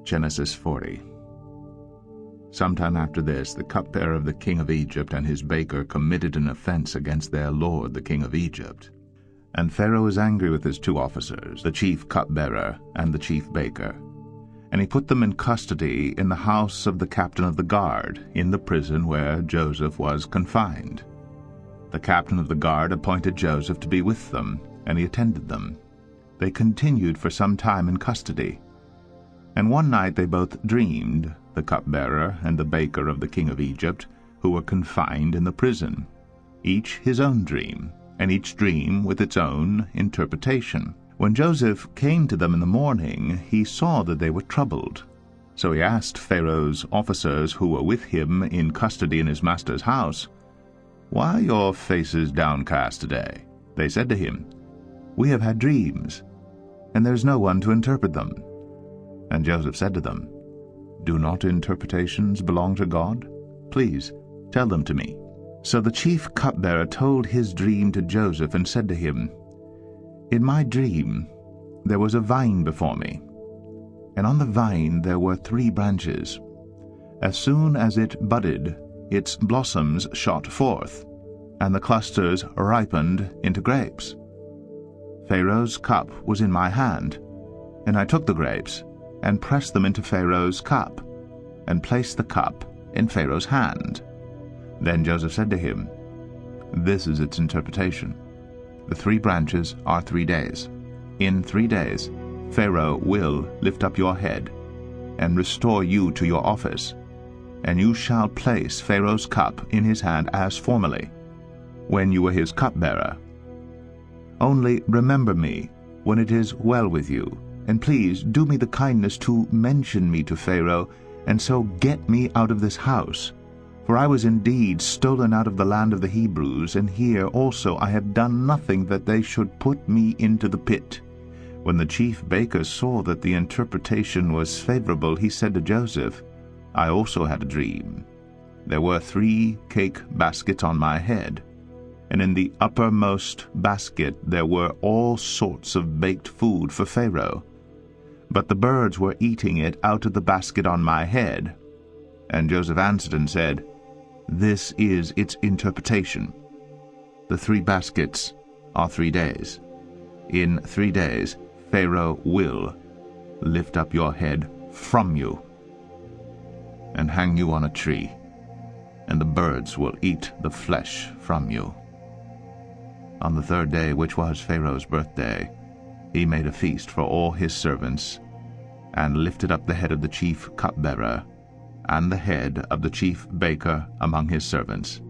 Genesis 40. Sometime after this, the cupbearer of the king of Egypt and his baker committed an offense against their lord the king of Egypt. And Pharaoh was angry with his two officers, the chief cupbearer and the chief baker. And he put them in custody in the house of the captain of the guard, in the prison where Joseph was confined. The captain of the guard appointed Joseph to be with them, and he attended them. They continued for some time in custody. And one night they both dreamed, the cupbearer and the baker of the king of Egypt, who were confined in the prison, each his own dream, and each dream with its own interpretation. When Joseph came to them in the morning, he saw that they were troubled. So he asked Pharaoh's officers who were with him in custody in his master's house, "Why are your faces downcast today?" They said to him, "We have had dreams, and there is no one to interpret them." And Joseph said to them, "Do not interpretations belong to God? Please, tell them to me." So the chief cupbearer told his dream to Joseph and said to him, "In my dream there was a vine before me, and on the vine there were 3 branches. As soon as it budded, its blossoms shot forth, and the clusters ripened into grapes. Pharaoh's cup was in my hand, and I took the grapes and pressed them into Pharaoh's cup, and placed the cup in Pharaoh's hand." Then Joseph said to him, "This is its interpretation. The 3 branches are 3 days. In 3 days Pharaoh will lift up your head and restore you to your office, and you shall place Pharaoh's cup in his hand as formerly, when you were his cupbearer. Only remember me when it is well with you, and please do me the kindness to mention me to Pharaoh, and so get me out of this house. For I was indeed stolen out of the land of the Hebrews, and here also I have done nothing that they should put me into the pit." When the chief baker saw that the interpretation was favorable, he said to Joseph, "I also had a dream. There were 3 cake baskets on my head, and in the uppermost basket there were all sorts of baked food for Pharaoh. But the birds were eating it out of the basket on my head." And Joseph answered and said, "This is its interpretation. The 3 baskets are 3 days. In 3 days Pharaoh will lift up your head from you and hang you on a tree, and the birds will eat the flesh from you." On the 3rd day, which was Pharaoh's birthday, he made a feast for all his servants, and lifted up the head of the chief cupbearer and the head of the chief baker among his servants.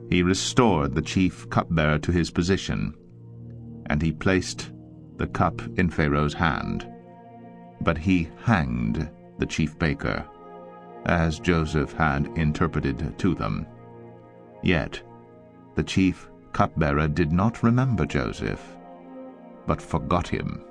He restored the chief cupbearer to his position, and he placed the cup in Pharaoh's hand. But he hanged the chief baker, as Joseph had interpreted to them. Yet the chief cupbearer did not remember Joseph, but forgot him.